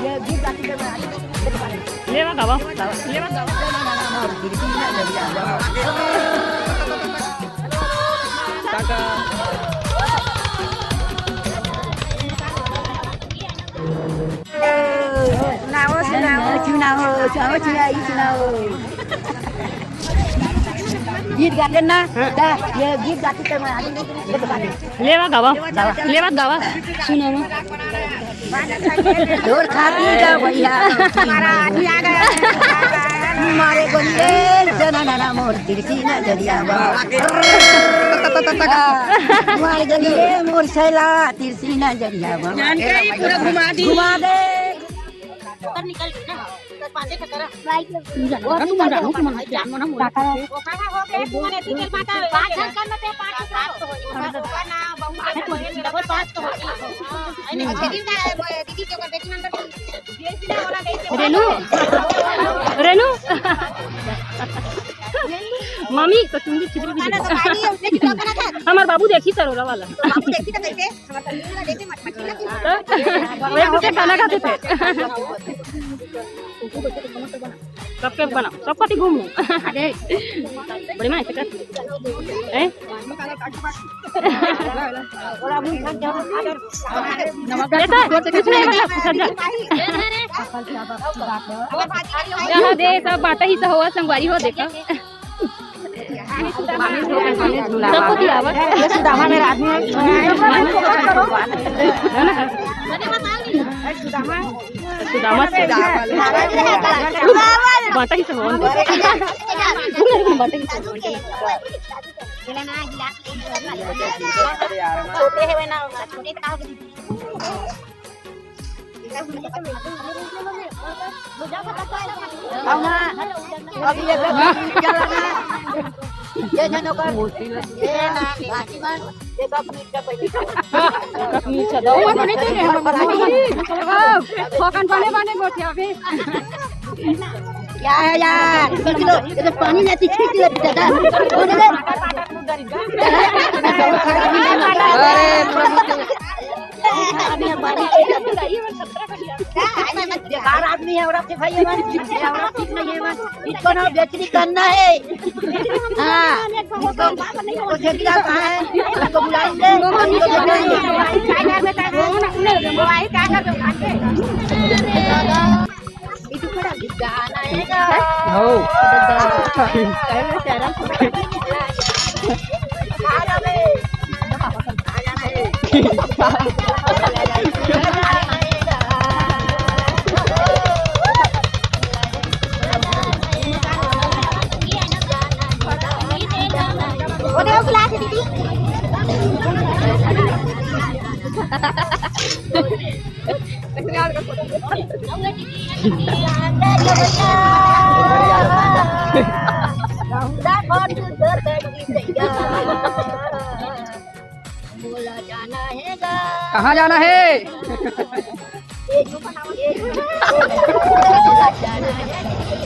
Lewat apa? Lewat apa? Git garden na, dah ya git gati tema. Lewat apa? Lewat apa? Suno ma. Dor khati ka bhaiya. Mare gonde jana nana mor tirsi na jadiya ba. Mare gonde mor saila tirsi na jadiya ba. जानकारी पूरा घुमा दी। घुमा दे। ऊपर निकल गई ना तो पांचे का तरह bike Orang tu mana? Orang mana? Jangan mana mula. वो कहां हो गए तुम्हारे टिकल माता पांच कर में 5 तो हो ना बहु डबल 5 तो हो अने दीदी के कर बेटी नंबर ये ना वाला कैसे रेनू रेनू मम्मी तो तुम भी चित्र भी खाना तो खाई है उसने कितना खाना था हमार बाबू देखी सरोरा वाला बाबू देखी तो कैसे हमारा तंदूरी देखे मत मत खिला वे मुझे खाना खाते थे सबके बना सब कटी घूम अरे बड़ी मां इसका हैं बेटा कुछ नहीं मतलब सजा यहाँ दे सब बाटा ही हुआ संगवारी हो देखा सबको दिया ये सुदामा मेरा आदमी सुदामा बाटा ही से हो बाटा ही छोटे है ना छोटे का अभी ये जनो कर ये ना बाजीमान ये कपनीट का पहले कपनीट छ दो भने त फोकन बने गोठ्या अबे क्या है यार किलो ये तो पानी लेती खींच ले दादा अरे बेकार आदमी है और आपके भाई है ठीक नहीं है इसको ना बेचनी करना है हाँ तो ठेकेदार कहाँ है उसको बुलाएंगे itu pada gana ya kan? Oh. Udah kelas Didi. कहाँ जाना है?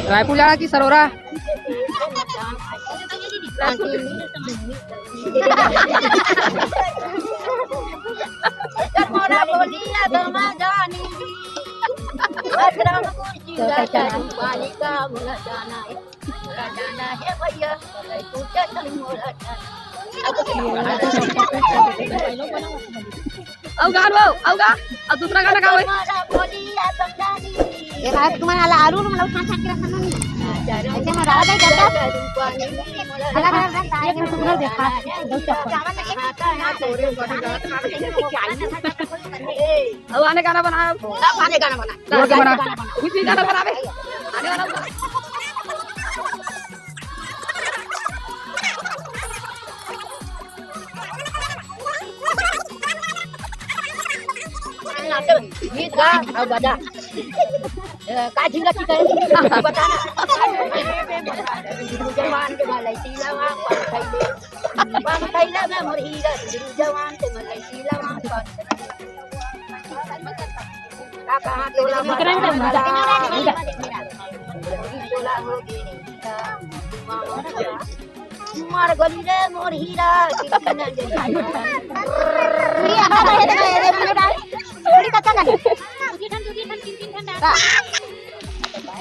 रायपुर जाना कि सरोरा? अब दूसरा गाना गाओ एक आज तुम्हारा आलू मतलब छान छान के रखना नहीं ऐसे में डाल दे करता अलग अलग रखता है कि तुमने देखा दो चक्कर अब आने गाना बनाओ आने गाना बना उसी गाना बनावे आने वाला गीत गा और बजा का झिंगा की करे बताना जवान के मलाई सीलावा पान खैला में मोर हीरा जवान के मलाई सीलावा का कहां तोला तोला हो गई मार गली रे मोर हीरा कितना थोड़ी कच्चा कर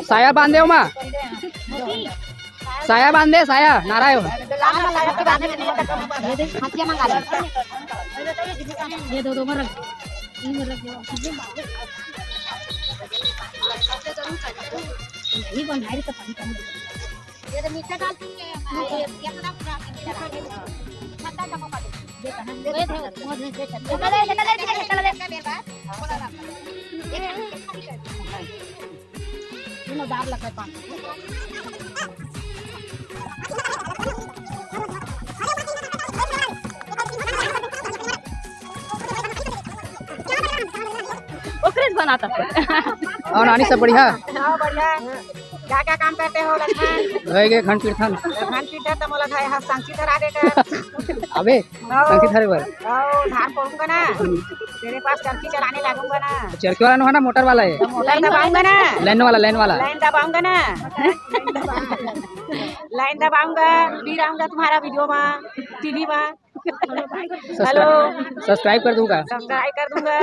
साया बांधे हो माँ, साया बांधे, साया नाराय हो। ये दो में रख ये कौन है तो पानी कम ये तो मीठा डालती है ये पूरा पूरा ठंडा का मौका दे ये थे तीनों दार लगा पानी ओकरेज बनाता और नानी सब बढ़िया। हां बढ़िया क्या क्या काम करते हो लक्ष्मण रह गए खंड कीर्तन धान पीटा तो मोला खाए हाथ सांची धरा देकर अबे संगीत हरे बर आओ धान पोड़ूंगा ना तेरे पास चरखी चलाने लगूंगा ना चरखी वाला है ना मोटर वाला है लाइन दबाऊंगा ना लाइन वाला लाइन दबाऊंगा ना लाइन दबाऊंगा फिर आऊंगा तुम्हारा वीडियो में टीवी में हेलो सब्सक्राइब कर दूंगा सब्सक्राइब कर दूंगा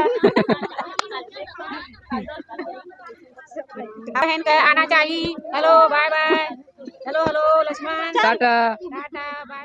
बहन का आना चाहिए hello bye bye hello hello Lakshman tata tata bye